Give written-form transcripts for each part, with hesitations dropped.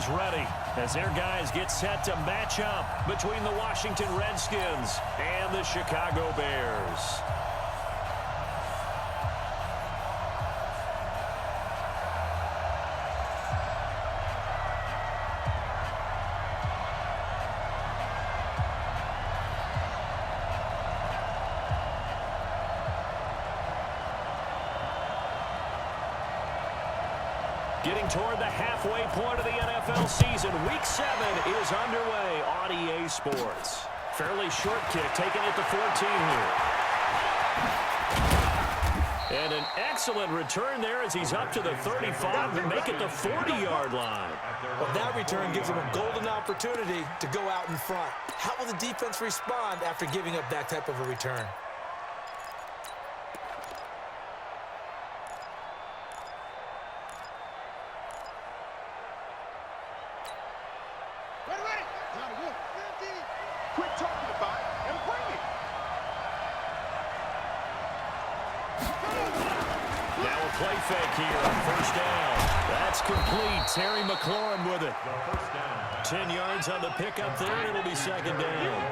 is ready as their guys get set to match up between the Washington Redskins and the Chicago Bears. Getting toward the halfway point of the NFL season, Week 7 is underway on EA Sports. Fairly short kick, taken at the 14 here. And an excellent return there as he's up to the 35 to make it the 40-yard line. Well, that return gives him a golden opportunity to go out in front. How will the defense respond after giving up that type of a return? Play fake here on first down. That's complete. Terry McLaurin with it. 10 yards on the pickup there, and it'll be second down.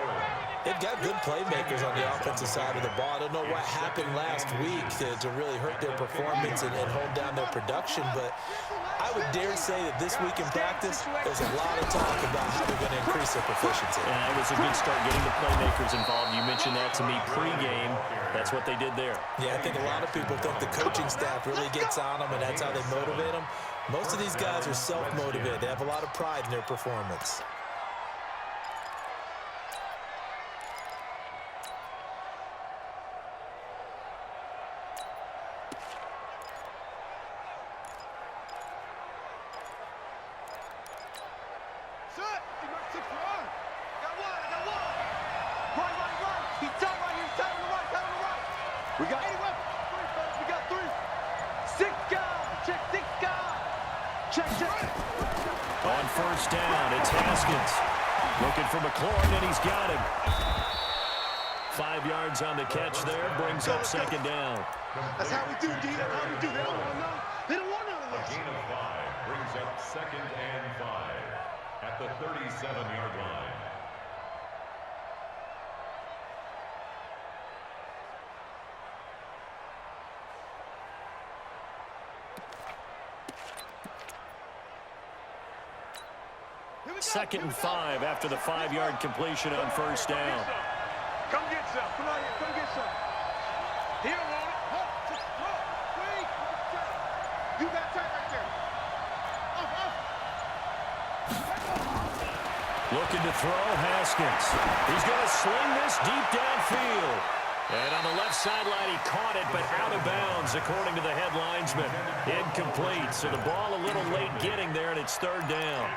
They've got good playmakers on the offensive side of the ball. I don't know what happened last week to really hurt their performance and hold down their production, but I would dare say that this week in practice, there's a lot of talk about how they're going to increase their proficiency. Yeah, it was a good start getting the playmakers involved. You mentioned that to me pregame. That's what they did there. Yeah, I think a lot of people think the coaching staff really gets on them, and that's how they motivate them. Most of these guys are self-motivated. They have a lot of pride in their performance. On first down, it's Haskins. Looking for McLaurin, and he's got him. 5 yards on the catch there, brings up second down. That's how we do, D. That's how we do. They don't want to know. They don't want none of this. A gain of 5 brings up second and 5 at the 37-yard line. Second and 5 after the 5-yard completion on first down. Come get some. Come on here. Come get some. He don't want it. Wait. You got time right there. Looking to throw, Haskins. He's going to sling this deep downfield. And on the left sideline, he caught it, but out of bounds, according to the head linesman. Incomplete, so the ball a little late getting there, and it's third down.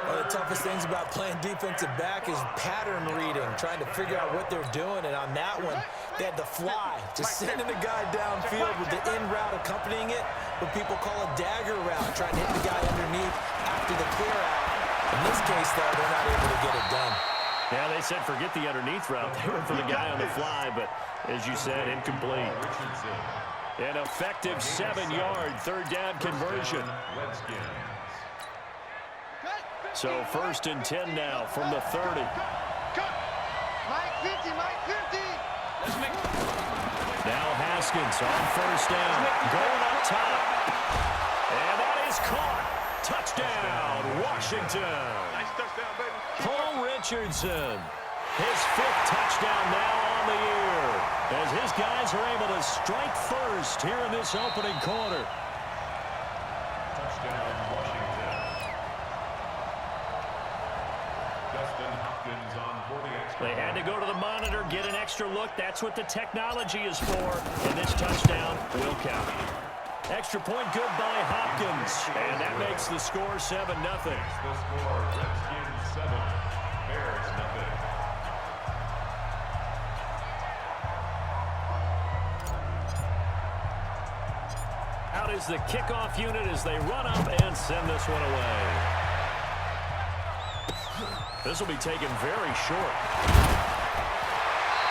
One of the toughest things about playing defensive back is pattern reading, trying to figure out what they're doing. And on that one, they had to fly, just sending the guy downfield with the in route accompanying it, what people call a dagger route, trying to hit the guy underneath after the clear out. In this case, though, they're not able to get it done. Yeah, they said forget the underneath route. They were for the guy on the fly, but as you said, incomplete. An effective 7-yard third down conversion. So first and 10 now from the 30. Mike 50, Mike 50. Now Haskins on first down. Going up top. And that is caught. Touchdown, Washington. Nice touchdown, baby. Paul Richardson. His 5th touchdown now on the year. As his guys are able to strike first here in this opening quarter. Touchdown, Washington. They had to go to the monitor, get an extra look. That's what the technology is for. And this touchdown will count. Extra point good by Hopkins. And that makes the score 7-0. The score, Redskins 7, Bears 0. Out is the kickoff unit as they run up and send this one away. This will be taken very short.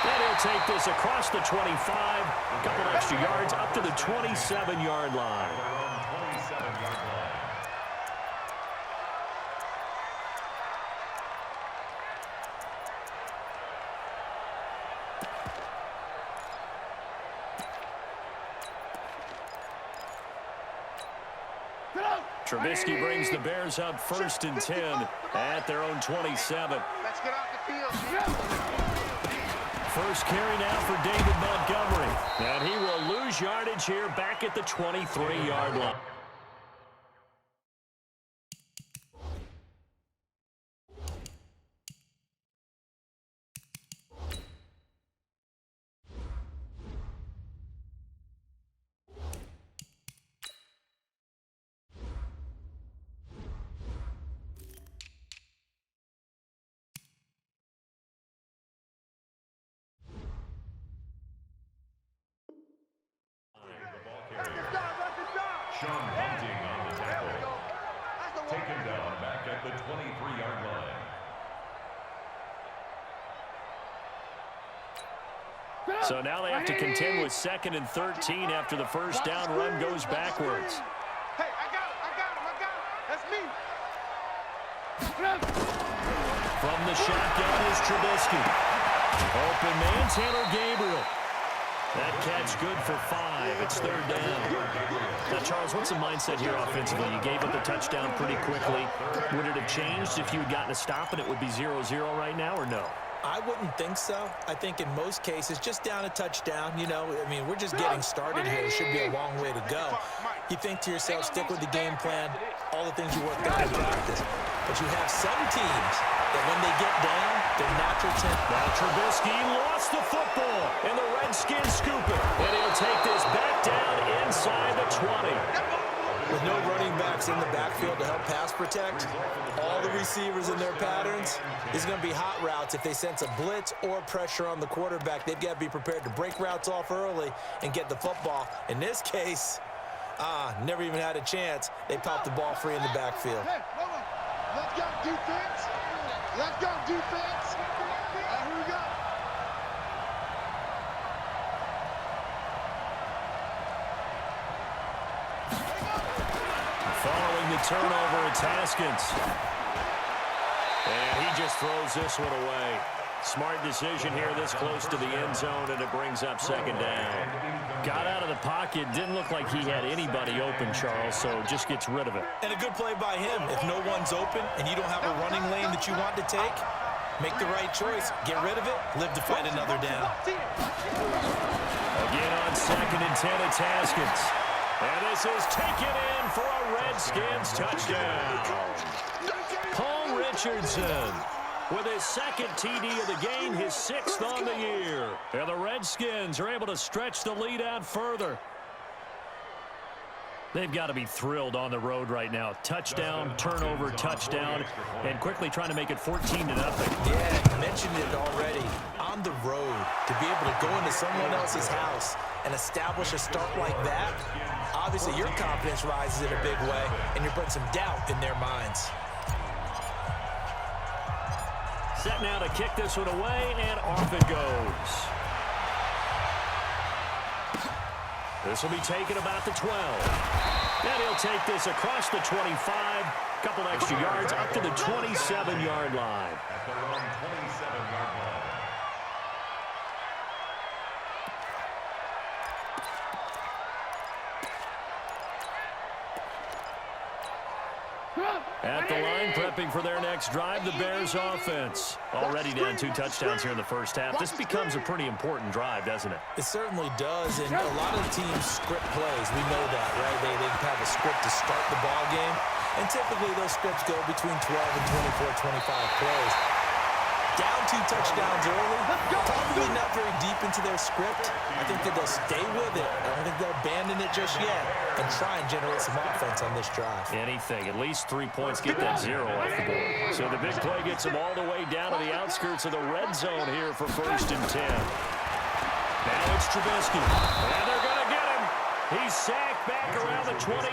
And he'll take this across the 25. A couple extra yards up to the 27-yard line. Trubisky brings the Bears up 1st and 10 at their own 27. Let's get off the field. First carry now for David Montgomery. And he will lose yardage here back at the 23-yard line. Sean Bunting on the tackle. Taken down back at the 23-yard line. So now they have to contend with 2nd and 13 after the first down run goes backwards. Hey, I got him. That's me. From the shotgun is Trubisky. Open man, Taylor Gabriel. That catch good for 5. It's 3rd down. Now, Charles, what's the mindset here offensively? You gave up the touchdown pretty quickly. Would it have changed if you had gotten a stop and it would be 0-0 right now, or no? I wouldn't think so. I think in most cases, just down a touchdown, you know, I mean, we're just getting started here. It should be a long way to go. You think to yourself, stick with the game plan, all the things you worked out in practice. But you have some teams that when they get down, their natural tendency. Now Trubisky lost the football, and the Redskins scoop it. And he'll take this back down inside the 20. With no running backs in the backfield to help pass protect, all the receivers in their patterns, it's going to be hot routes. If they sense a blitz or pressure on the quarterback, they've got to be prepared to break routes off early and get the football. In this case, never even had a chance. They popped the ball free in the backfield. Hey, hold on. Let's go defense. Let's go defense. Here we go. Following the turnover, it's Haskins. And he just throws this one away. Smart decision here this close to the end zone, and it brings up 2nd down. Got out of the pocket. Didn't look like he had anybody open, Charles, so just gets rid of it. And a good play by him. If no one's open and you don't have a running lane that you want to take, make the right choice. Get rid of it. Live to fight another down. Again on 2nd and 10, it's Haskins. And this is taken in for a Redskins touchdown. Paul Richardson with his 2nd TD of the game, his 6th on the year. And the Redskins are able to stretch the lead out further. They've got to be thrilled on the road right now. Touchdown, turnover, touchdown, and quickly trying to make it 14-0. Yeah, I mentioned it already. On the road, to be able to go into someone else's house and establish a start like that, obviously your confidence rises in a big way, and you're putting some doubt in their minds. Set now to kick this one away, and off it goes. This will be taken about the 12. And he'll take this across the 25. Couple extra yards up to the 27-yard line. At their own 27-yard line. At the line, prepping for their next drive, the Bears offense. Already down 2 touchdowns here in the first half. This becomes a pretty important drive, doesn't it? It certainly does, and a lot of the teams script plays. We know that, right? They have a script to start the ball game, and typically those scripts go between 12 and 24, 25 plays. Down 2 touchdowns early, probably not very deep into their script. I think that they'll stay with it. I don't think they'll abandon it just yet and try and generate some offense on this drive. Anything, at least 3 points, get that 0 off the board. So the big play gets them all the way down to the outskirts of the red zone here for 1st and 10. Now it's Trubisky, and they're going to get him. He's sacked back around the 28.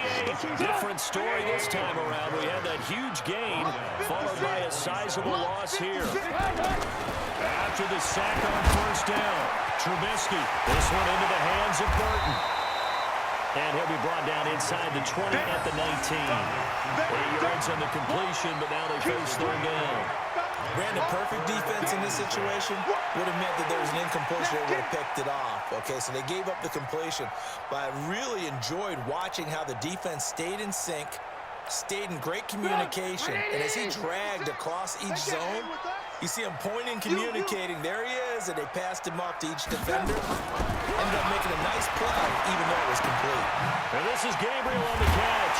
Different story this time around. We had that huge gain, followed by a sizable loss here. After the sack on 1st down, Trubisky, this one into the hands of Burton. And he'll be brought down inside the 20 at the 19. 8 yards on the completion, but now they face 3rd down. Brandon, perfect defense in this situation would have meant that there was an incompletion that would have picked it off. Okay, so they gave up the completion. But I really enjoyed watching how the defense stayed in sync, stayed in great communication, and as he dragged across each zone, you see him pointing, communicating. There he is, and they passed him off to each defender. Ended up making a nice play, even though it was complete. And this is Gabriel on the catch.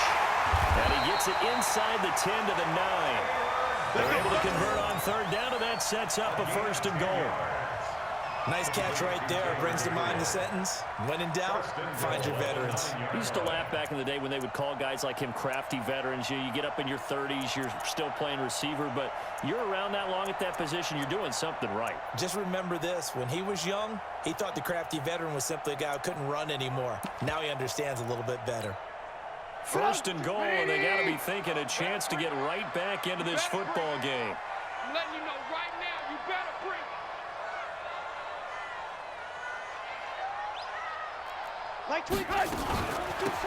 And he gets it inside the 10 to the 9. They're able to convert on third down, and that sets up a first and goal. Nice catch right there. Brings to mind the sentence, when in doubt, find your veterans. We used to laugh back in the day when they would call guys like him crafty veterans. You get up in your 30s, you're still playing receiver, but you're around that long at that position, you're doing something right. Just remember this. When he was young, he thought the crafty veteran was simply a guy who couldn't run anymore. Now he understands a little bit better. First and goal, and they got to be thinking a chance to get right back into this football game. I'm letting you know right now, you better bring it.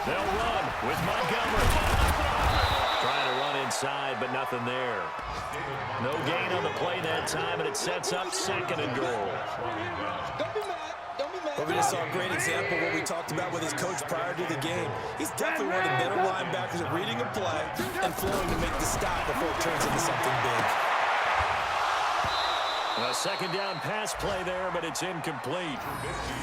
They'll run with Montgomery. Trying to run inside, but nothing there. No gain on the play that time, and it sets up second and goal. Don't be mad. Don't be mad. But we just saw a great example of what we talked about with his coach prior to the game. He's definitely one of the better linebackers at reading a play and flowing to make the stop before it turns into something big. A second down pass play there, but it's incomplete.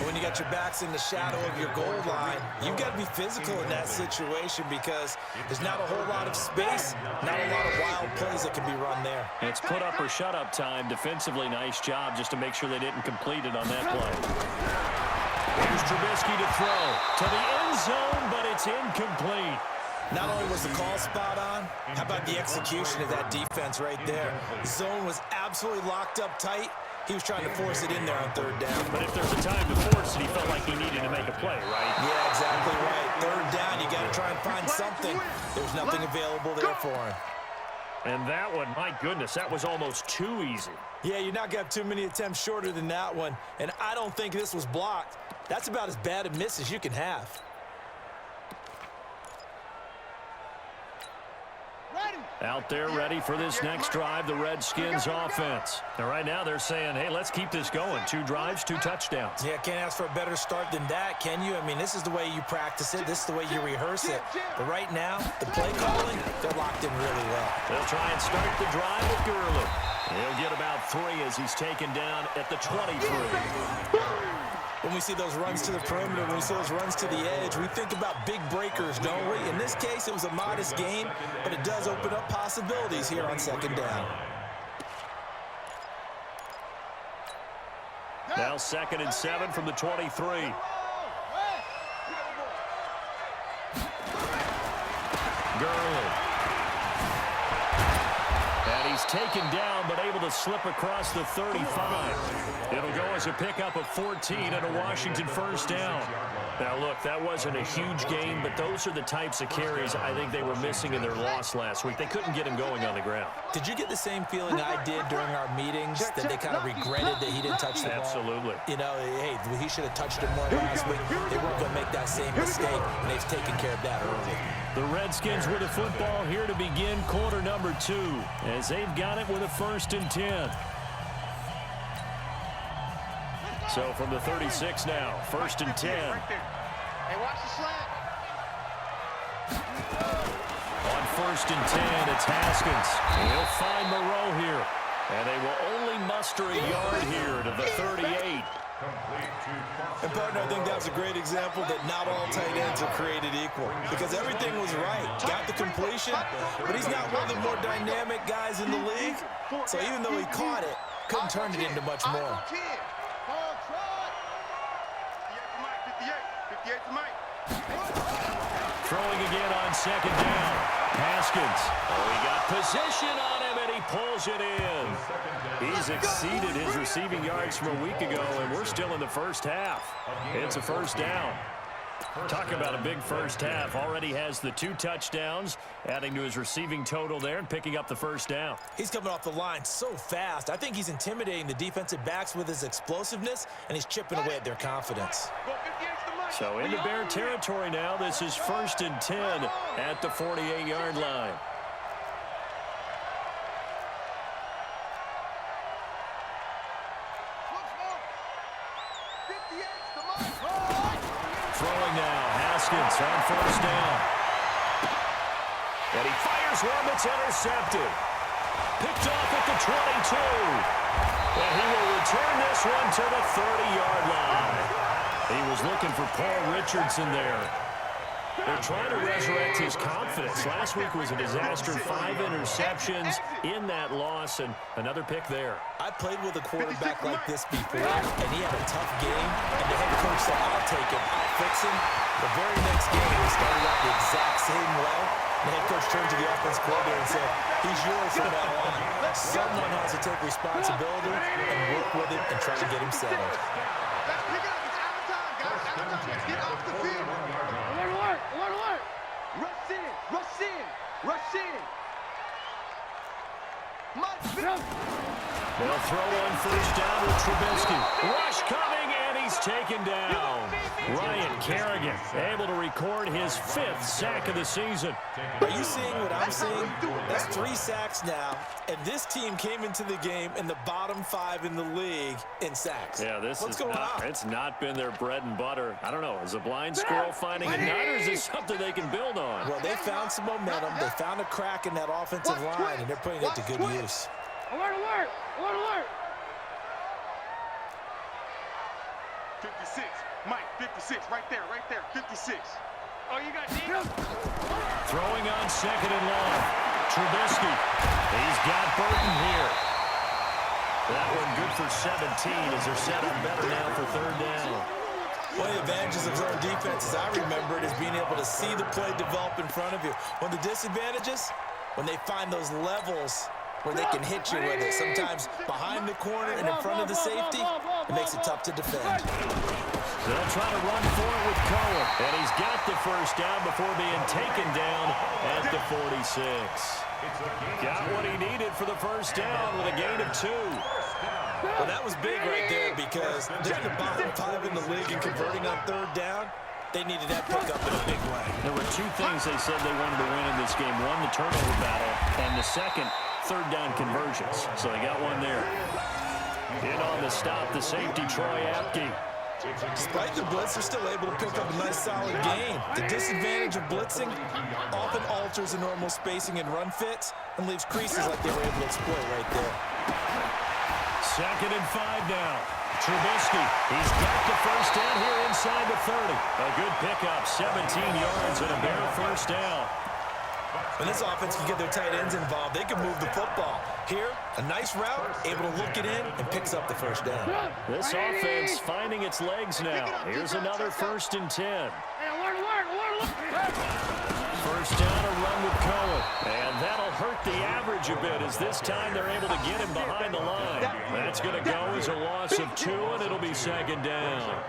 When you got your backs in the shadow of your goal line, you've got to be physical in that situation because there's not a whole lot of space, not a lot of wild plays that can be run there. It's put up or shut up time. Defensively, nice job just to make sure they didn't complete it on that play. Here's Trubisky to throw to the end zone, but it's incomplete. Not only was the call spot on, how about the execution of that defense right there? The zone was absolutely locked up tight. He was trying to force it in there on third down. But if there's a time to force it, he felt like he needed to make a play, right? Yeah, exactly right. Third down, you got to try and find something. There's nothing available there for him. And that one, my goodness, that was almost too easy. Yeah, you're not going to have too many attempts shorter than that one. And I don't think this was blocked. That's about as bad a miss as you can have. Out there ready for this next drive, the Redskins offense. And right now they're saying, hey, let's keep this going. 2 drives, 2 touchdowns. Yeah, can't ask for a better start than that, can you? I mean, this is the way you practice it. This is the way you rehearse it. But right now, the play calling, they're locked in really well. They'll try and start the drive with Gurley. He'll get about 3 as he's taken down at the 23. When we see those runs to the perimeter, when we see those runs to the edge, we think about big breakers, don't we? In this case, it was a modest gain, but it does open up possibilities here on second down. Now 2nd and 7 from the 23. Gurley. And he's taken down, but able to slip across the 35. It'll go as a pickup of 14 and a Washington first down. Now, look, that wasn't a huge gain, but those are the types of carries I think they were missing in their loss last week. They couldn't get him going on the ground. Did you get the same feeling I did during our meetings, that they kind of regretted that he didn't touch the ball? Absolutely. You know, hey, he should have touched it more last week. They weren't going to make that same mistake, and they've taken care of that early. The Redskins with the football here to begin quarter number 2, as they've got it with a 1st and 10. So from the 36 now, 1st and 10. Hey, watch the slant. On 1st and 10, it's Haskins. He'll find Moreau here. And they will only muster a yard here to the 38. And, partner, I think that was a great example that not all tight ends are created equal, because everything was right. Got the completion, but he's not one of the more dynamic guys in the league. So even though he caught it, couldn't turn it into much more. Throwing again on 2nd down. Haskins. Oh, he got position on him, and he pulls it in. He's exceeded his receiving yards from a week ago, and we're still in the first half. It's a first down. Talk about a big first half. Already has the 2 touchdowns, adding to his receiving total there and picking up the first down. He's coming off the line so fast. I think he's intimidating the defensive backs with his explosiveness, and he's chipping away at their confidence. So into Bear territory now. This is 1st and 10 at the 48-yard line. Throwing now, Haskins on 1st down. And he fires one that's intercepted. Picked off at the 22. And he will return this one to the 30-yard line. He was looking for Paul Richardson there. They're trying to resurrect his confidence. Last week was a disaster. 5 interceptions in that loss, and another pick there. I played with a quarterback like this before, and he had a tough game, and the head coach said, I'll take him, I'll fix him. The very next game, he started out the exact same way. The head coach turned to the offense coordinator and said, he's yours from now on. Someone has to take responsibility and work with him and try to get him settled. Let's pick it up. It's out of time, guys. Out of time. Let's get off the field. Alert, alert, alert. Rush in, rush in, rush in. They'll throw on first down with Trubisky. Rush coming, and he's taken down. Ryan Kerrigan able to record his 5th sack of the season. Are you seeing what I'm seeing? That's 3 sacks now, and this team came into the game in the bottom 5 in the league in sacks. Yeah, What's going on? It's not been their bread and butter. I don't know. Is a blind squirrel finding a nut, or is it something they can build on? Well, they found some momentum. They found a crack in that offensive line, and they're putting it to good use. Alert, alert, alert, alert. 56, Mike, 56, right there, 56. Oh, you got deep? Throwing on second and long. Trubisky. He's got Burton here. That one good for 17 as they're set up better now for third down. One of the advantages of zone defense, as I remember it, is being able to see the play develop in front of you. One of the disadvantages, when they find those levels where they can hit you with it, sometimes behind the corner and in front of the safety, it makes it tough to defend. They'll try to run for it with Cohen, and he's got the first down before being taken down at the 46. Got what he needed for the first down with a gain of 2. Well, that was big right there because they're in the bottom 5 in the league and converting on third down. They needed that pickup in a big way. There were 2 things they said they wanted to win in this game. One, the turnover battle, and the second, third down conversions. So they got one there. In on the stop, the safety, Troy Apke. Despite the blitz, they're still able to pick up a nice, solid gain. The disadvantage of blitzing often alters the normal spacing and run fits and leaves creases like they were able to exploit right there. 2nd and 5 now. Trubisky, he's got the first down here inside the 30. A good pickup, 17 yards and a bare first down. When this offense can get their tight ends involved, they can move the football. Here, a nice route, able to look it in, and picks up the first down. This offense finding its legs now. Here's another 1st and 10. First down, a run with Cohen. And that'll hurt the average a bit as this time they're able to get him behind the line. That's going to go as a loss of 2, and it'll be 2nd down.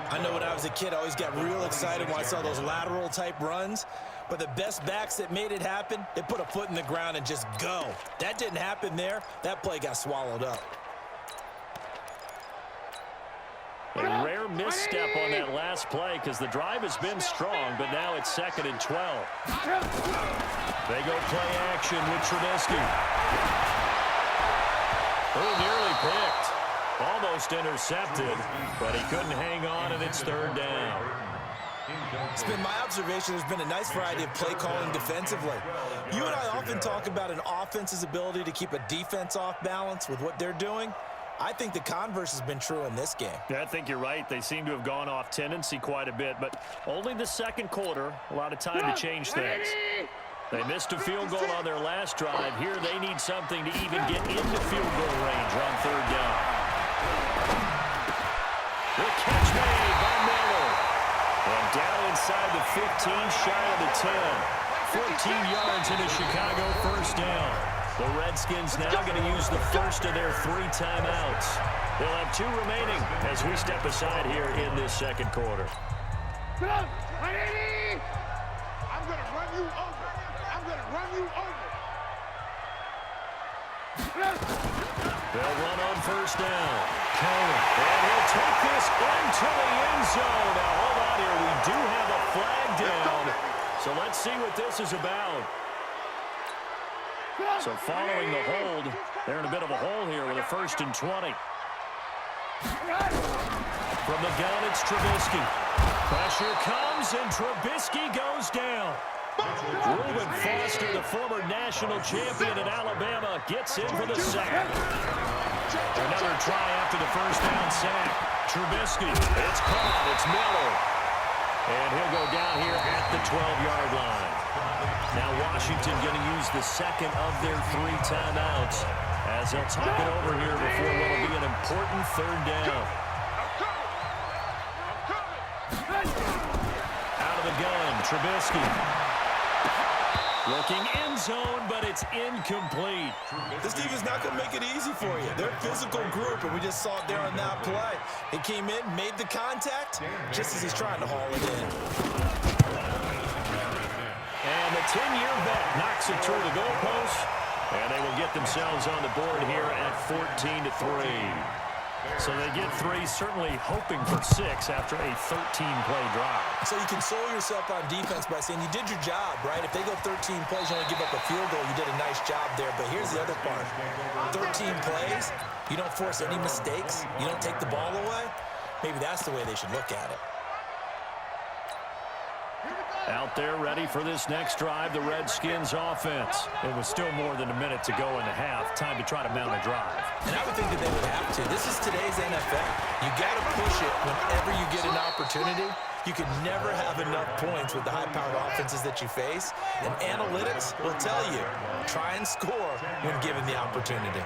I know when I was a kid, I always got real excited when I saw those lateral-type runs. But the best backs that made it happen, they put a foot in the ground and just go. That didn't happen there. That play got swallowed up. A rare misstep on that last play because the drive has been strong, but now it's 2nd and 12. They go play action with Trubisky. Nearly picked. Almost intercepted, but he couldn't hang on, and it's 3rd down. It's been my observation there's been a nice variety of play calling defensively. You and I often talk about an offense's ability to keep a defense off balance with what they're doing. I think the converse has been true in this game. Yeah, I think you're right. They seem to have gone off tendency quite a bit, but only the 2nd quarter, a lot of time to change things. They missed a field goal on their last drive. Here they need something to even get into field goal range on 3rd down. The catch made by Miller. And down inside the 15, shy of the 10. 14 yards into Chicago, first down. The Redskins now going to use the first of their 3 timeouts. They'll have 2 remaining as we step aside here in this 2nd quarter. I'm going to run you over. I'm going to run you over. They'll run on first down. Cohen, and he'll take this into the end zone. Now, hold on here. We do have a flag down. So let's see what this is about. So following the hold, they're in a bit of a hole here with a 1st and 20. From the gun, it's Trubisky. Pressure comes, and Trubisky goes down. Reuben Foster, the former national champion at Alabama, gets in for the sack. Another try after the first down sack. Trubisky, it's caught, it's Miller. And he'll go down here at the 12-yard line. Now Washington going to use the second of their 3 timeouts as they'll talk it over here before what will be an important third down. Out of the gun, Trubisky. Looking end zone, but it's incomplete. This defense is not going to make it easy for you. They're a physical group, and we just saw it there on that play. He came in, made the contact, just as he's trying to haul it in. And the 10-year bet knocks it through the goalpost, and they will get themselves on the board here at 14-3. So they get 3, certainly hoping for 6 after a 13-play drive. So you console yourself on defense by saying you did your job, right? If they go 13 plays, you only give up a field goal, you did a nice job there. But here's the other part. 13 plays, you don't force any mistakes, you don't take the ball away. Maybe that's the way they should look at it. Out there ready for this next drive, the Redskins offense. It was still more than a minute to go in the half. Time to try to mount a drive. And I would think that they would have to. This is today's NFL. You got to push it whenever you get an opportunity. You can never have enough points with the high-powered offenses that you face. And analytics will tell you, try and score when given the opportunity.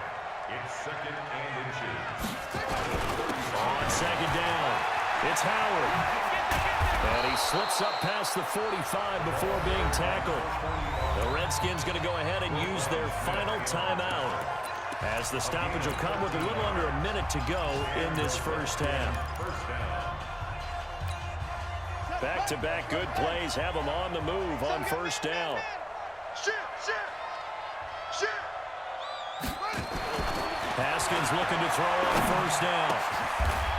It's second and inches. On second down, it's Howard. And he slips up past the 45 before being tackled. The Redskins going to go ahead and use their final timeout, as the stoppage will come with a little under a minute to go in this first half. Back-to-back good plays have them on the move on first down. Haskins looking to throw on first down.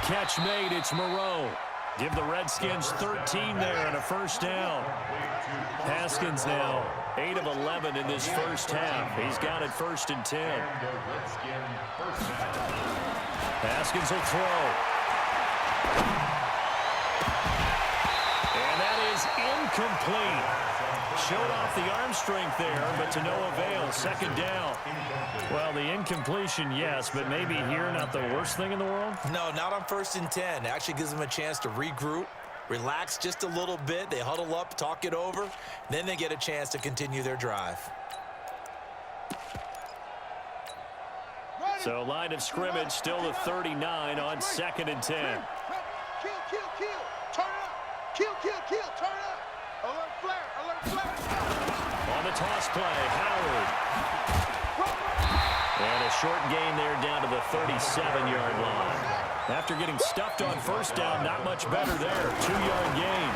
Catch made, it's Moreau. Give the Redskins 13 there and a first down. Haskins now 8 of 11 in this first half. He's got it 1st and 10. Haskins will throw. And that is incomplete. Showed off the arm strength there, but to no avail. Second down. Well, the incompletion, yes, but maybe here not the worst thing in the world? No, not on 1st and 10. Actually gives them a chance to regroup, relax just a little bit. They huddle up, talk it over. Then they get a chance to continue their drive. So line of scrimmage still the 39 on 2nd and 10. Kill, turn up. Kill, turn up. Alert flare. On the toss play, Howard. And a short gain there down to the 37-yard line. After getting stuffed on first down, not much better there. 2-yard gain.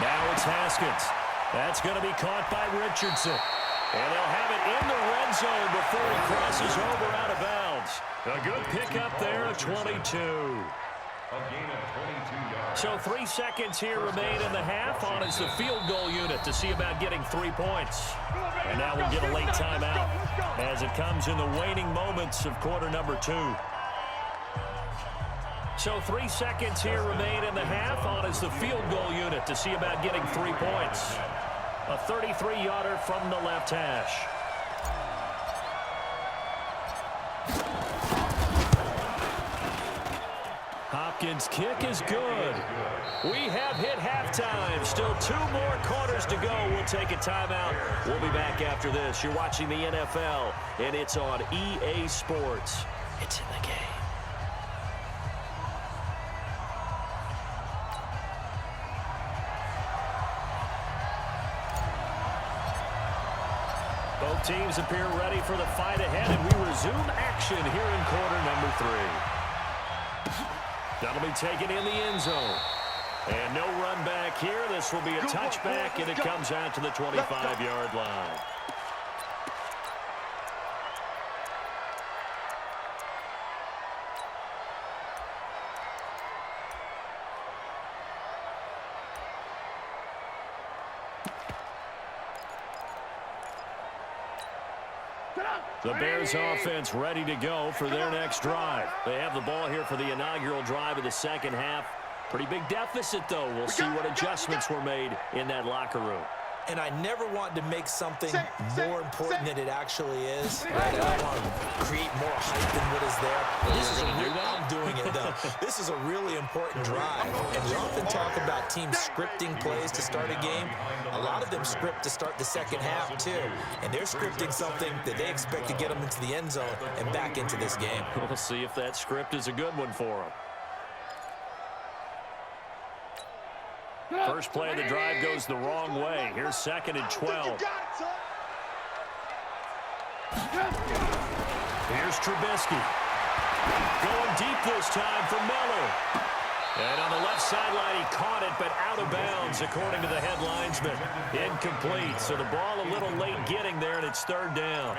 Now it's Haskins. That's going to be caught by Richardson. And they'll have it in the red zone before he crosses over out of bounds. A good pickup there at 22. A gain of 22 yards. So 3 seconds here remain in the half. On is the field goal unit to see about getting 3 points. And now we'll get a late timeout as it comes in the waning moments of quarter number 2. So 3 seconds here remain in the half. On is the field goal unit to see about getting 3 points. A 33-yarder from the left hash. Hopkins' kick is good. We have hit halftime. Still 2 more quarters to go. We'll take a timeout. We'll be back after this. You're watching the NFL, and it's on EA Sports. It's in the game. Both teams appear ready for the fight ahead, and we resume action here in quarter number 3. That'll be taken in the end zone. And no run back here. This will be a touchback, and it comes out to the 25-yard line. The Bears offense ready to go for their next drive. They have the ball here for the inaugural drive of the second half. Pretty big deficit, though. We'll see what adjustments were made in that locker room. And I never want to make something more important than it actually is. Right? I don't want to create more hype than what is there. I'm doing it, though. This is a really important drive. And we often talk about teams scripting plays to start a game. A lot of them script to start the second half, too. And they're scripting something that they expect to get them into the end zone and back into this game. We'll see if that script is a good one for them. First play of the drive goes the wrong way. Here's 2nd and 12. Here's Trubisky. Going deep this time for Miller. And on the left sideline, he caught it, but out of bounds, according to the head linesman. Incomplete, so the ball a little late getting there, and it's 3rd down.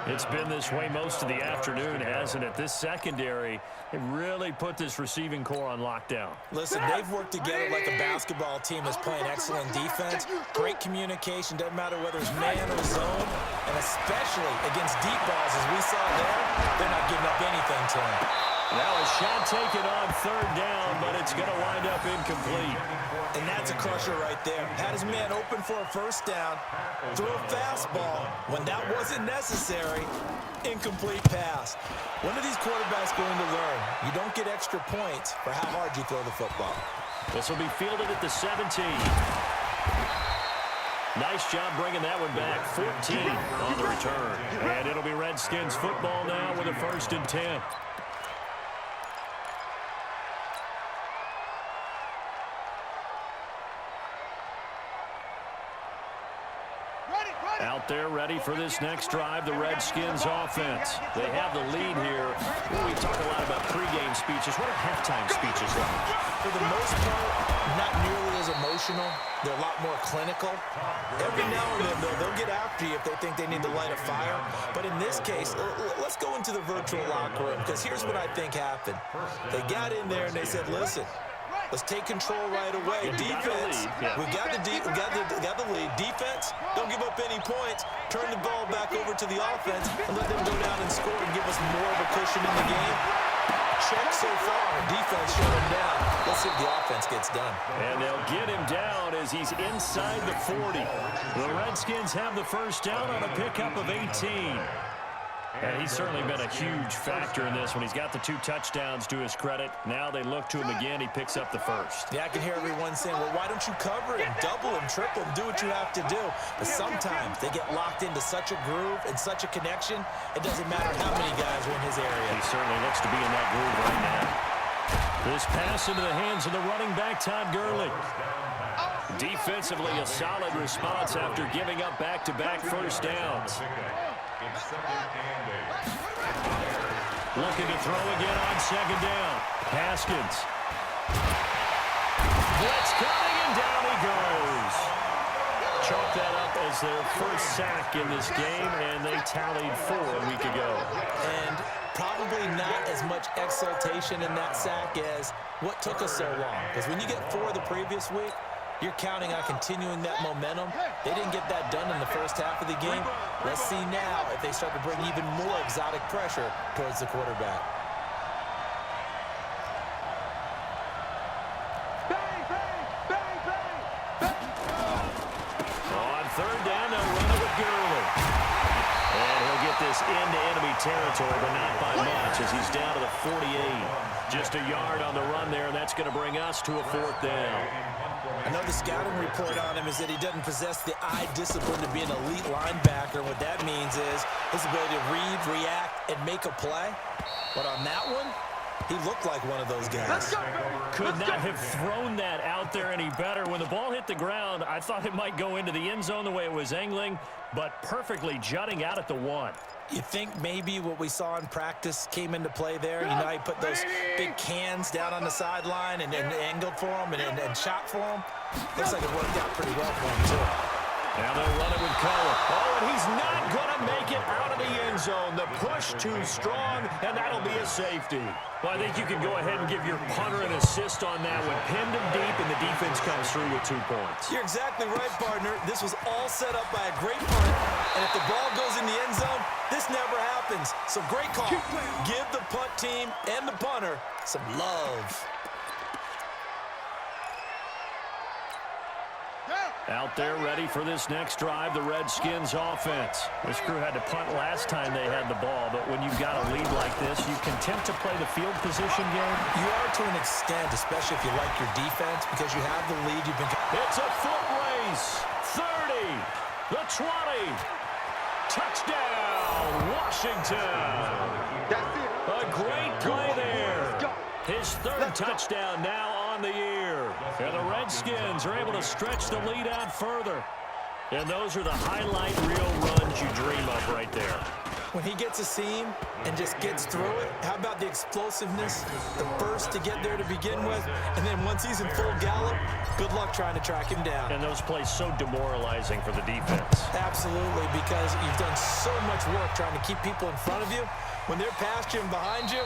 It's been this way most of the afternoon, hasn't it? This secondary, it really put this receiving core on lockdown. Listen, they've worked together like a basketball team that's playing excellent defense. Great communication, doesn't matter whether it's man or zone, and especially against deep balls, as we saw there, they're not giving up anything to him. Now a shot taken on 3rd down, but it's going to wind up incomplete. And that's a crusher right there. Had his man open for a first down, threw a fastball when that wasn't necessary, incomplete pass. When are these quarterbacks going to learn? You don't get extra points for how hard you throw the football. This will be fielded at the 17. Nice job bringing that one back. 14 on the return. And it'll be Redskins football now with a 1st and 10. Out there ready for this next drive, the Redskins offense. They have the lead here. We talk a lot about pregame speeches. What are halftime speeches like? For the most part, not nearly as emotional. They're a lot more clinical. Every now and then, though, they'll get after you if they think they need to light a fire. But in this case, let's go into the virtual locker room, because here's what I think happened. They got in there and they said, listen, let's take control right away. Defense, we got the lead. Defense, don't give up any points. Turn the ball back over to the offense and let them go down and score and give us more of a cushion in the game. Check so far. Defense shut him down. Let's see if the offense gets done. And they'll get him down as he's inside the 40. The Redskins have the first down on a pickup of 18. And he's certainly been a huge factor in this when he's got the 2 touchdowns to his credit. Now they look to him again. He picks up the first. Yeah, I can hear everyone saying, well, why don't you cover him, double him, triple him, do what you have to do. But sometimes they get locked into such a groove and such a connection, it doesn't matter how many guys are in his area. He certainly looks to be in that groove right now. This pass into the hands of the running back, Todd Gurley. Defensively, a solid response after giving up back-to-back first downs. Looking to throw again on 2nd down. Haskins. Blitz coming, and down he goes. Chalk that up as their first sack in this game, and they tallied 4 a week ago. And probably not as much exultation in that sack as what took us so long. Because when you get 4 the previous week, you're counting on continuing that momentum. They didn't get that done in the first half of the game. Let's see now if they start to bring even more exotic pressure towards the quarterback. Bang, bang, bang, bang, bang. On 3rd down, they'll run it with Gurley. And he'll get this into enemy territory, but not by much as he's down to the 48. Just a yard on the run there, and that's going to bring us to a 4th down. I know the scouting report on him is that he doesn't possess the eye discipline to be an elite linebacker. What that means is his ability to read, react, and make a play. But on that one, he looked like one of those guys. Could not have thrown that out there any better. When the ball hit the ground, I thought it might go into the end zone the way it was angling, but perfectly jutting out at the 1. You think maybe what we saw in practice came into play there? You know, he put those big cans down on the sideline and angled for him and shot for him. Looks like it worked out pretty well for him, too. Now they'll run it with Collar. Oh, and he's not going to make it out of the end zone. The push too strong, and that'll be a safety. Well, I think you can go ahead and give your punter an assist on that one. Pinned him deep, and the defense comes through with 2 points. You're exactly right, partner. This was all set up by a great punt, and if the ball goes in the end zone, this never happens. So great call. Give the punt team and the punter some love. Yeah. Out there ready for this next drive, the Redskins offense. This crew had to punt last time they had the ball, but when you've got a lead like this, you content to play the field position game? You are to an extent, especially if you like your defense, because you have the lead. It's a foot race. 30, the 20. Touchdown, Washington. A great play there. His third touchdown now on the year. And the Redskins are able to stretch the lead out further. And those are the highlight reel runs you dream of right there. When he gets a seam and just gets through it, how about the explosiveness, the burst to get there to begin with, and then once he's in full gallop, good luck trying to track him down. And those plays so demoralizing for the defense. Absolutely, because you've done so much work trying to keep people in front of you. When they're past you and behind you,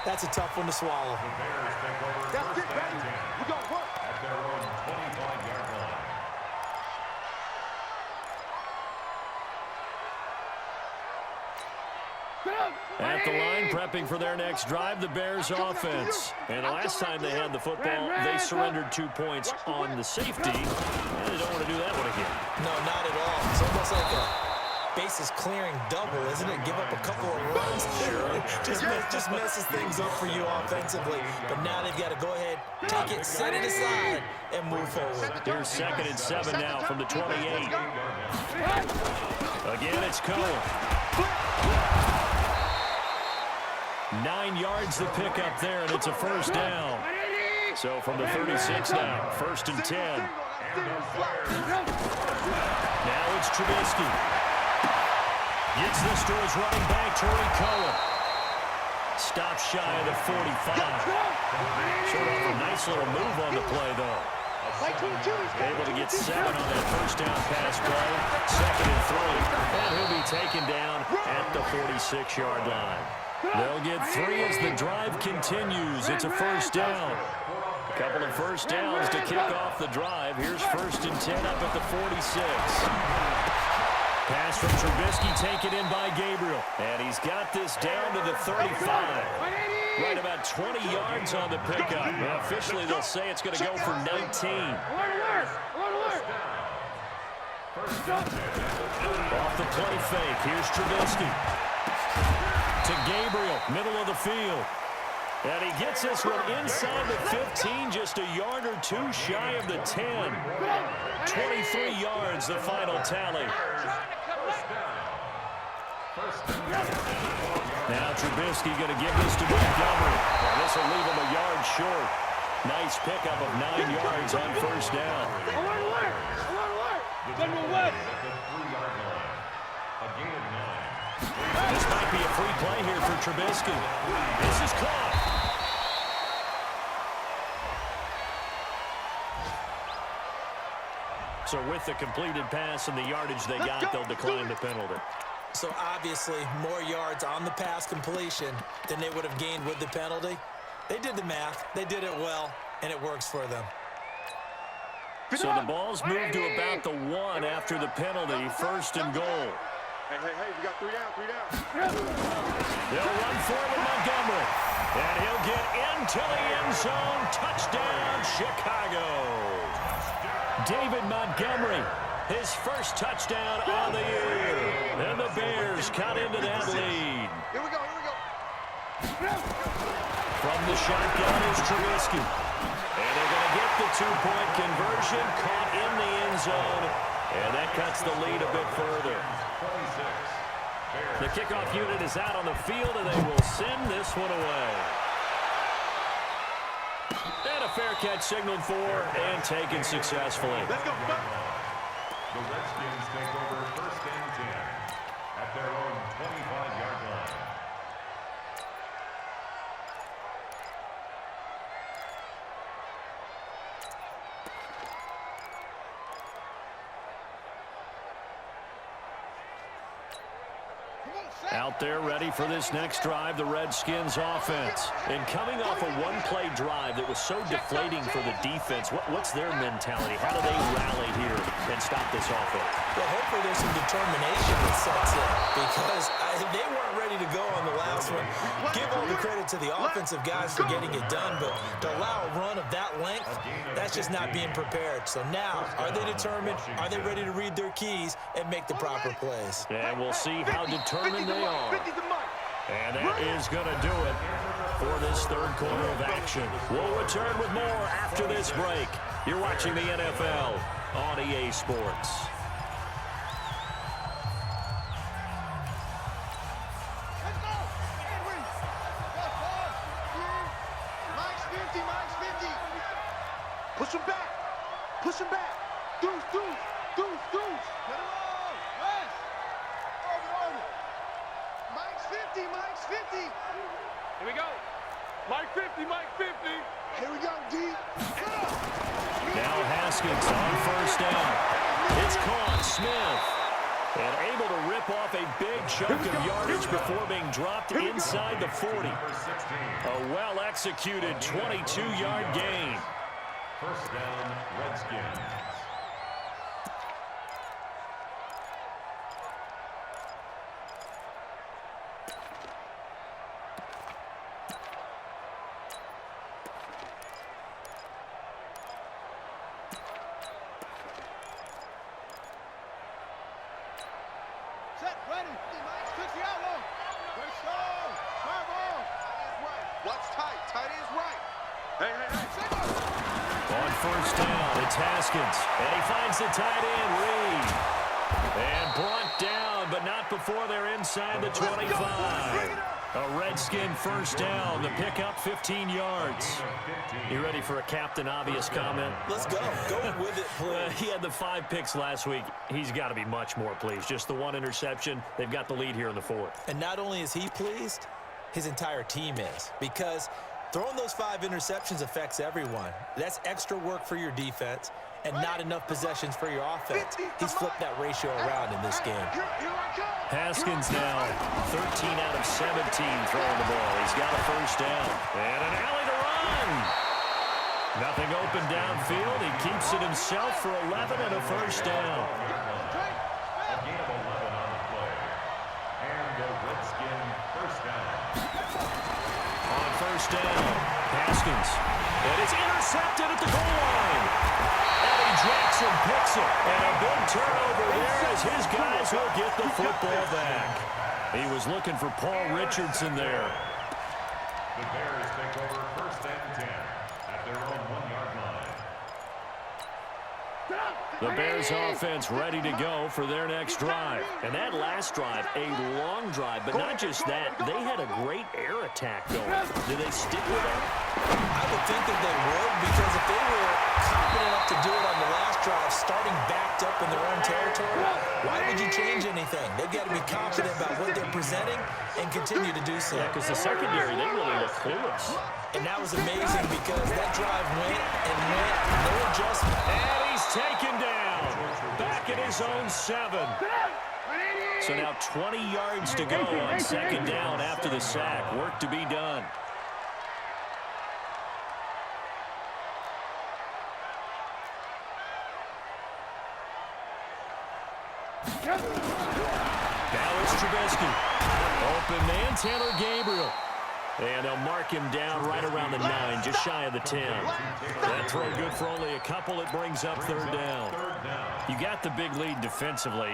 that's a tough one to swallow. The Bears take over That's first it, baby. and 10 We're going to work. at their own 25-yard line. At the line, prepping for their next drive, the Bears offense. And the last time they had the football, they surrendered 2 points on the safety. And they don't want to do that one again. No, not at all. It's almost like a bases clearing double, isn't it? Give up a couple of runs. just messes things up for you offensively. But now they've got to go ahead, take it, set it aside, and move forward. Here's 2nd and 7 now from the 28. Again, it's Cohen. 9 yards to pick up there, and it's a first down. So from the 36 now, 1st and 10. Now it's Trubisky. Gets this to his running back, Tariq Cohen. Stop shy of the 45. Sort of a nice little move on the play, though. Able to get 7 on that first down pass play. 2nd and 3. And he'll be taken down at the 46-yard line. They'll get 3 as the drive continues. It's a first down. A couple of first downs to kick off the drive. Here's 1st and 10 up at the 46. Pass from Trubisky taken in by Gabriel. And he's got this down to the 35. Right about 20 yards on the pickup. Well, officially, they'll say it's going to go for 19. Off the play fake. Here's Trubisky. To Gabriel, middle of the field. And he gets this one inside the 15, just a yard or 2 shy of the 10. 23 yards, the final tally. Now Trubisky going to give this to Montgomery. And this will leave him a yard short. Nice pickup of 9 yards on first down. This might be a free play here for Trubisky. This is caught. So with the completed pass and the yardage they got, they'll decline the penalty. So obviously, more yards on the pass completion than they would have gained with the penalty. They did the math. They did it well, and it works for them. So the ball's moved to about the 1 after the penalty. 1st and goal. Hey, we got 3 down. They'll run forward Montgomery. And he'll get into the end zone. Touchdown, Chicago. David Montgomery, his first touchdown on the year. And the Bears cut into that lead. Here we go. From the shotgun is Trubisky. And they're going to get the 2-point conversion, caught in the end zone. And that cuts the lead a bit further. The kickoff unit is out on the field, and they will send this one away. And a fair catch signaled for and taken successfully. Let's go. The Redskins take over 1st and 10 at their own 25-yard line. Out there ready for this next drive, the Redskins offense. And coming off a one-play drive that was so deflating for the defense, what's their mentality? How do they rally here and stop this offense? Well, hopefully there's some determination that sets in, because they weren't ready to go on the last one give all the credit to the offensive guys for getting it done, but to allow a run of that length, that's just not being prepared. So now, are they determined? Are they ready to read their keys and make the proper plays? And we'll see how determined they are. And that is going to do it for this third quarter of action. We'll return with more after this break. You're watching the NFL on EA Sports. Push him back. Push him back. Deuce, deuce, deuce, deuce. Get him on. West. Over. Mike's 50, Mike's 50. Here we go. Mike 50, Mike 50. Here we go, D. Now Haskins on first down. It's caught. Smith. And able to rip off a big chunk of yardage before being dropped inside the 40. A well-executed 22-yard gain. First down, Redskins. Set, ready. Took the outlaw. Let's go. Come on. What's tight? Tight is right. Hey. On first down, it's Haskins. And he finds the tight end, Reed. And brought down, but not before they're inside the 25. A Redskin first down. The pickup 15 yards. You ready for a Captain Obvious comment? Let's go. Go with it, please. He had the 5 picks last week. He's got to be much more pleased. Just the 1 interception. They've got the lead here in the 4th. And not only is he pleased, his entire team is. Because throwing those 5 interceptions affects everyone. That's extra work for your defense and not enough possessions for your offense. He's flipped that ratio around in this game. Haskins now 13 out of 17 throwing the ball. He's got a first down. And an alley to run. Nothing open downfield. He keeps it himself for 11 and a first down. A gain of 11 on the play. And a Redskin first down. On first down, Haskins. And it's intercepted at the goal line. Eddie Jackson picks it. And a big turnover there as his guys will get the football back. He was looking for Paul Richardson there. The Bears take over first and 10 at their own 1-yard line. The Bears offense ready to go for their next drive. And that last drive, a long drive, but not just that. They had a great air attack going. Do they stick with that? I would think that they would, because if they were confident enough to do it on the last drive, starting backed up in their own territory, why would you change anything? They've got to be confident about what they're presenting and continue to do so. Yeah, because the secondary, they really look clueless. And that was amazing because that drive went and went, no adjustment. And he's taken down. Back at his own 7. So now 20 yards to go on second down after the sack. Work to be done. Now it's Trubisky. Open man, Tanner Gabriel. And they'll mark him down right around the 9, just shy of the 10. That throw good for only a couple. It brings up third down. You got the big lead defensively.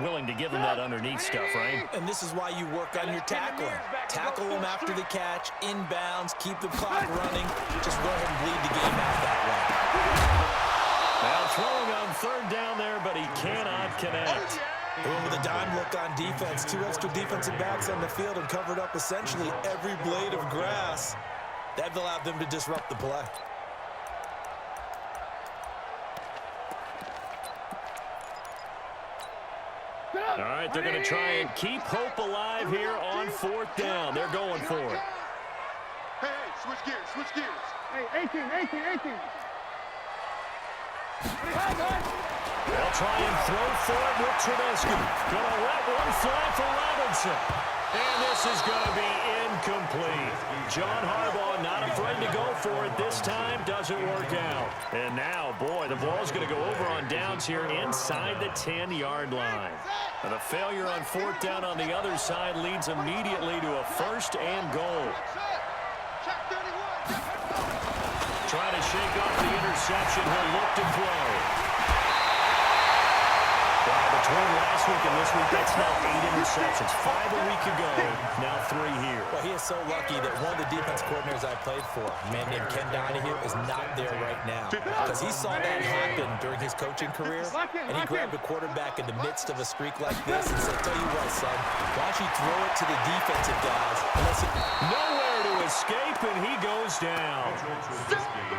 Willing to give them that underneath stuff, right? And this is why you work on your tackling. Tackle them after the catch, inbounds, keep the clock running. Just go ahead and bleed the game out that way. Now throwing on third down there, but he cannot connect. They went with a dime look on defense. 2 extra defensive backs on the field and covered up essentially every blade of grass. That allowed them to disrupt the play. All right, they're going to try and keep hope alive here on 4th down. They're going for it. Hey, switch gears, switch gears. Hey, 18. They'll try and throw for it with Trubisky. Going to let one fly for Robinson. And this is going to be incomplete. John Harbaugh not afraid to go for it this time. Doesn't work out. And now, boy, the ball's going to go over on downs here inside the 10-yard line. And a failure on fourth down on the other side leads immediately to a first and goal. Trying to shake off the interception. He'll look to throw. Between last week and this week, that's now 8 interceptions. 5 a week ago, now 3 here. Well, he is so lucky that one of the defense coordinators I played for, a man named Ken Donahue, is not there right now. Because he saw that happen during his coaching career, and he grabbed a quarterback in the midst of a streak like this and said, tell you what, son, why don't you throw it to the defensive guys? Nowhere to escape, and he goes down.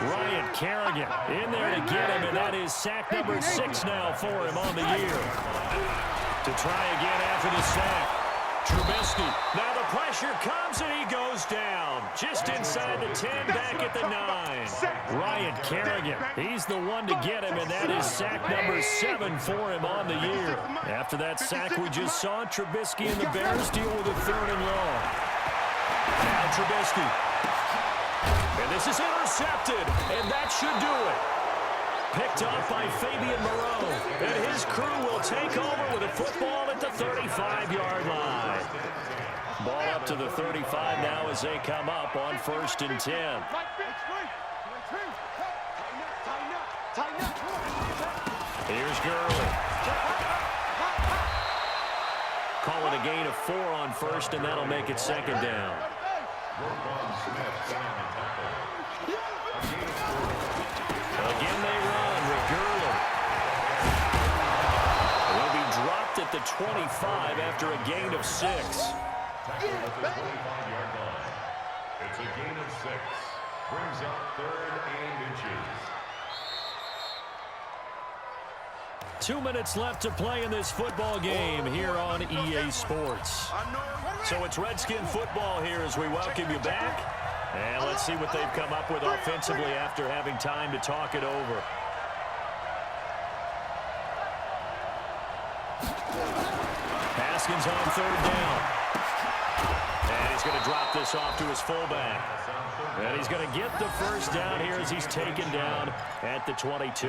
Ryan Kerrigan in there to get him, and that is sack number 6 now for him on the year. To try again after the sack. Trubisky. Now the pressure comes, and he goes down. Just inside the 10, back at the 9. Ryan Kerrigan. He's the one to get him, and that is sack number 7 for him on the year. After that sack we just saw, Trubisky and the Bears deal with a 3rd and long. Now Trubisky. And this is intercepted, and that should do it. Picked off by Fabian Moreau, and his crew will take over with a football at the 35-yard line. Ball up to the 35 now as they come up on 1st and 10. Here's Gurley. Call it a gain of 4 on 1st, and that'll make it 2nd down. Again they run with Gurley. Will be dropped at the 25 after a gain of 6. Tackle at the 25-yard line. It's a gain of 6. Brings up 3rd and inches. 2 minutes left to play in this football game here on EA Sports. So it's Redskin football here as we welcome you back. And let's see what they've come up with offensively after having time to talk it over. Haskins on 3rd down. And he's going to drop this off to his fullback. And he's going to get the 1st down here as he's taken down at the 22.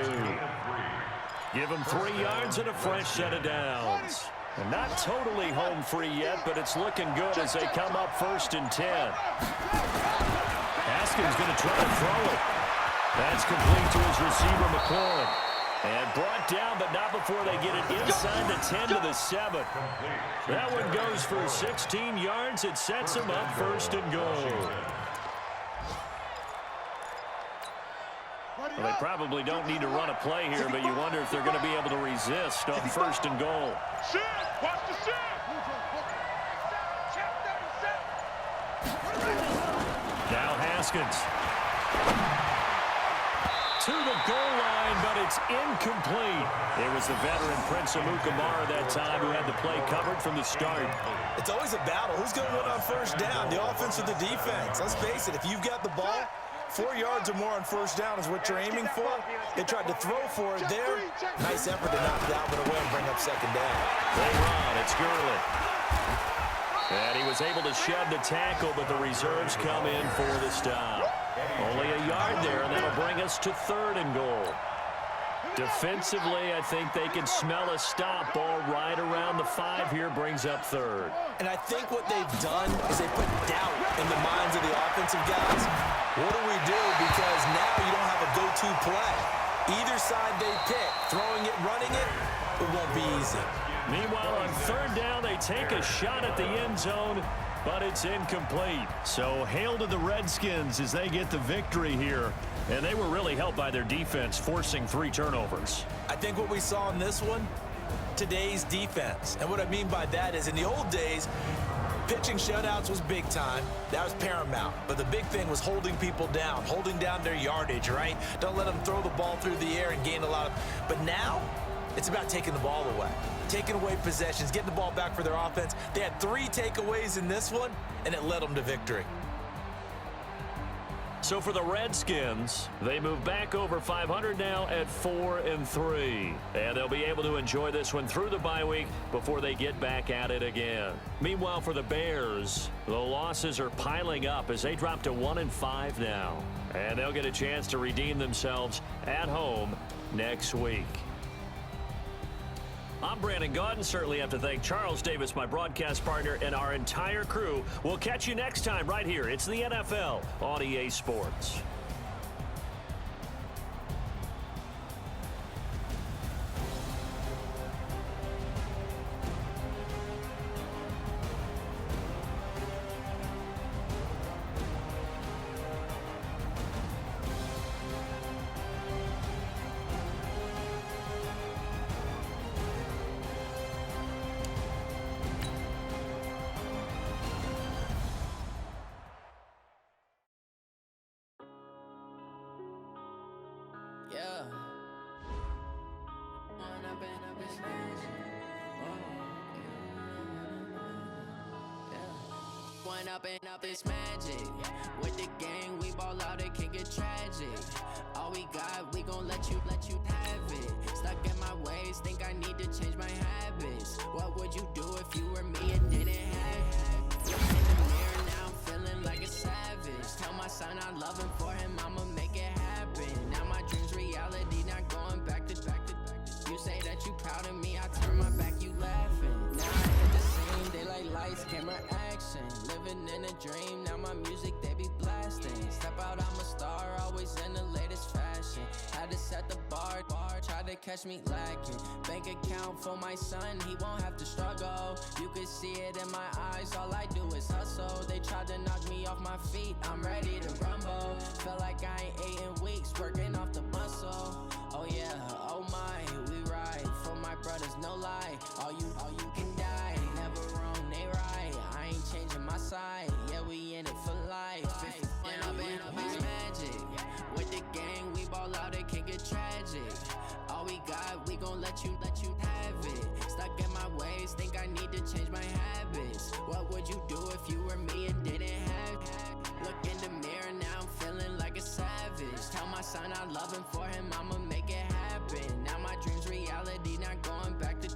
Give him 3 yards and a fresh set of downs. And not totally home free yet, but it's looking good as they come up 1st and 10. Haskins going to try to throw it. That's complete to his receiver, McLaurin. And brought down, but not before they get it inside the 10 to the 7. That one goes for 16 yards. It sets him up 1st and goal. Well, they probably don't need to run a play here, but you wonder if they're going to be able to resist on 1st and goal. Watch the shit! Now Haskins. To the goal line, but it's incomplete. It was the veteran Prince Amukamara that time who had the play covered from the start. It's always a battle. Who's going to win on 1st down, the offense or the defense? Let's face it, if you've got the ball, 4 yards or more on 1st down is what you're aiming for. They tried to throw for it there. Nice effort to knock that one away and bring up 2nd down. They run. It's Gurley. And he was able to shove the tackle, but the reserves come in for the stop. Only a yard there, and that'll bring us to 3rd and goal. Defensively, I think they can smell a stop. Ball right around the 5 here, brings up 3rd. And I think what they've done is they put doubt in the minds of the offensive guys. What do we do? Because now you don't have a go-to play. Either side they pick, throwing it, running it, it won't be easy. Meanwhile, on 3rd down, they take a shot at the end zone, but it's incomplete. So hail to the Redskins as they get the victory here. And they were really helped by their defense, forcing 3 turnovers. I think what we saw in this one, today's defense. And what I mean by that is in the old days, pitching shutouts was big time. That was paramount. But the big thing was holding people down, holding down their yardage, right? Don't let them throw the ball through the air and gain a lot of... But now, it's about taking the ball away. Taking away possessions, getting the ball back for their offense. They had 3 takeaways in this one, and it led them to victory. So for the Redskins, they move back over 500 now at 4-3. And they'll be able to enjoy this one through the bye week before they get back at it again. Meanwhile, for the Bears, the losses are piling up as they drop to 1-5 now. And they'll get a chance to redeem themselves at home next week. I'm Brandon Gaudin. Certainly have to thank Charles Davis, my broadcast partner, and our entire crew. We'll catch you next time right here. It's the NFL on EA Sports. Yeah. One up and up is magic. With the gang, we ball out, it can get tragic. All we got, we gon' let you have it. Stuck in my ways, think I need to change my habits. What would you do if you were me and didn't have it? Look in the mirror, now I'm feeling like a savage. Tell my son I love him, for him I'ma make it happen. Now my dream's reality, not going back to. You say that you proud of me, I turn my back, you laughing. Now I hit the scene, daylight lights, camera action. Living in a dream, now my music they be blasting. Step out, I'm a star, always in the latest fashion. Had to set the bar, try to catch me lacking. Bank account for my son, he won't have to struggle. You can see it in my eyes, all I do is hustle. They tried to knock me off my feet, I'm ready to rumble. Felt like I ain't ate in weeks, working off the muscle. Oh yeah, oh my, we ride for my brothers, no lie. All you can die, never wrong, they right. I ain't changing my side, yeah, we in it for life. If up is magic. With the gang, we ball out, it can get tragic. All we got, we gon' let you have it. Stuck in my ways, think I need to change my habits. What would you do if you were me and didn't have it? Look in the mirror, now I'm feeling like a savage. Tell my son I love him, for him I'ma make it happen. Now my dream's reality, not going back to.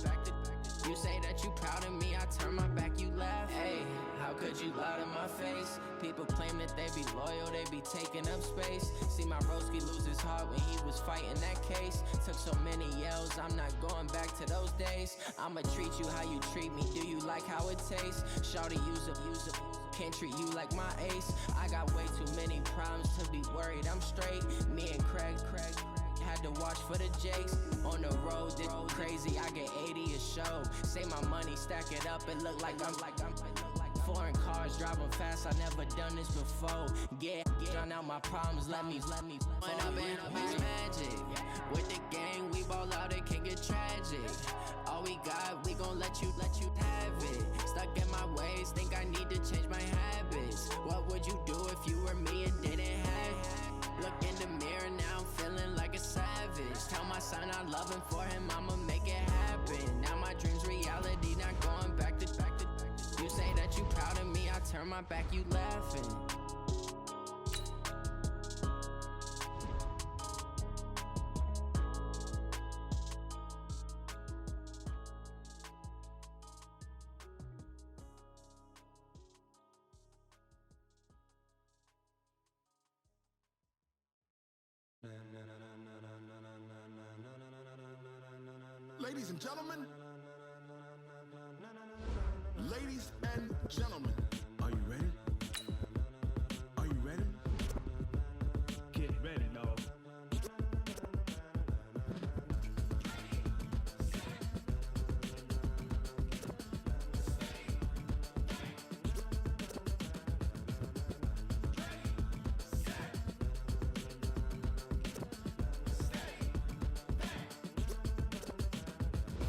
You say that you proud of me, I turn my back, you laugh. Hey, how could you lie to my face? People claim that they be loyal, they be taking up space. See my broski lose his heart when he was fighting that case. Took so many yells, I'm not going back to those days. I'ma treat you how you treat me, do you like how it tastes? Shawty, use up. Can't treat you like my ace. I got way too many problems to be worried, I'm straight. Me and Craig had to watch for the Jakes. On the road, this crazy, I get 80 a show. Say my money, stack it up, it look like I'm foreign cars, driving fast, I never done this before. Get drown out my problems, let me One up is magic. With the gang, we ball out, it can get tragic. All we got, we gon' let you have it. Stuck in my ways, think I need to change my habits. What would you do if you were me and didn't have it? Look in the mirror, now I'm feeling like a savage. Tell my son I love him, for him I'ma make it happen. Now my dream's reality, not going back to. You say that you proud of me, I turn my back, you laughing. Ladies and gentlemen, ladies and gentlemen, are you ready? Are you ready? Get ready, dog.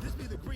This be the green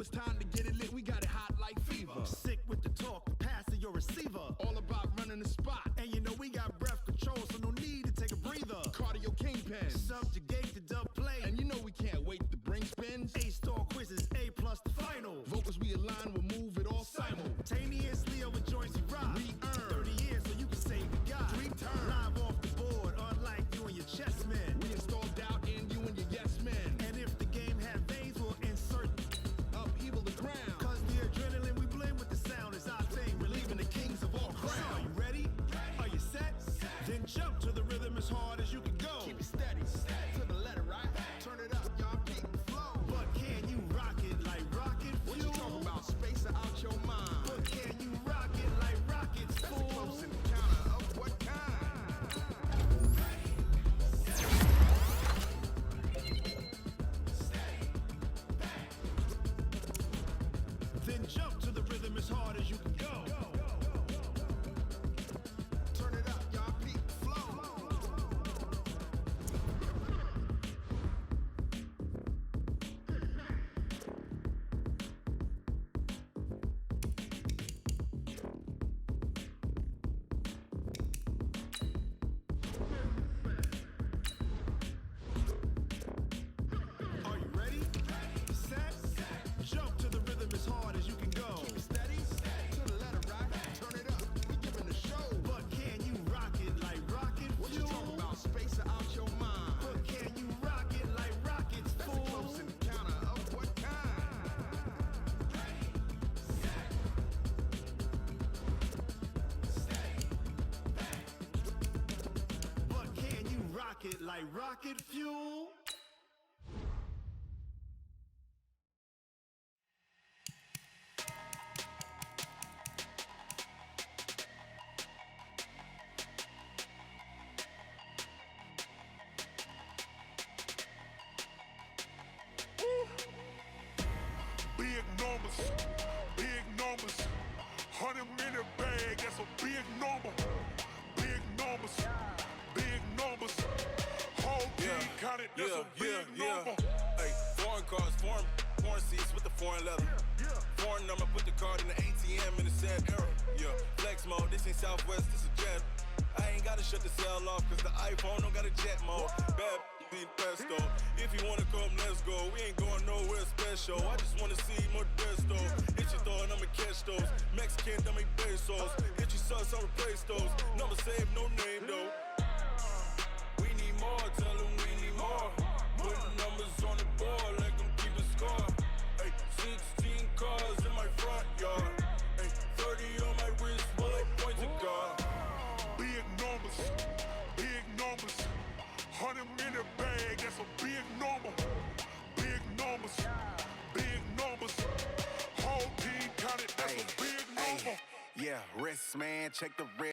it's time to get it lit. We got it hot like fever. Sick with the talk, pass to your receiver. All about running the spot. And you know we got breath control, so no need to take a breather. Cardio kingpin. Subjugate the dub play. And you know we can't wait to bring spins. A-star quizzes, A+ the final. Vocals we align, we'll move it all Simultaneously over joints we rock. We earn 30 years so you can say we got 3 turns. live off the board, unlike you and your chess men. We install doubt in you and your yes men. And if the game had veins, we'll insert Upheaval the ground. cause the adrenaline we blend with the sound is our thing, relieving the kings of all Crown. crowns. Are you ready? Are you set? Then jump to the rhythm as hard as you can go. Keep it steady. To the letter, right? Turn it up, y'all peak the flow. But can you rock it like rocket fuel? What you talking about? Space out your mind. But can you rock it like rockets, That's a fool? close encounter of what kind? Then jump to the rhythm as hard as you can go. Turn it up, y'all peak the flow. Are you ready? Set? Jump to the rhythm as hard as you can go. Keep it steady. To the letter, right? Turn it up. We giving the show. But can you rock it like rocket What you fuel? talking about? Space out your mind. But can you rock it like rockets, That's a fool? close encounter of what kind? But can you rock it like rocket fuel? Big numbers, big numbers. 100-minute bag, that's a big number. Big numbers, big numbers. Whole team counted, that's a big number. Hey, foreign cars, foreign seats with the foreign leather. Foreign number, put the card in the ATM in the sad era. Yeah, flex mode, this ain't Southwest, this a jet. I ain't gotta shut the cell off, cause the iPhone don't got a jet mode. Bad need pesto. If you wanna come, let's go. We ain't going nowhere special. I just wanna see Modesto. Hit your throw and I'ma catch those. Mexican, dummy pesos. Hit your sauce, I'll replace those. Number save, no name though. We need more, tell them we need more. Putting numbers on the board, like them keep a score. Hey, 16 cars in my front yard. Hey, 30 on my wrist, bullet points of God. Big numbers, big numbers. 100-minute bag, that's a big number. Big numbers, big numbers. Whole team counted, that's a big number. Yeah, wrist man, check the wrist.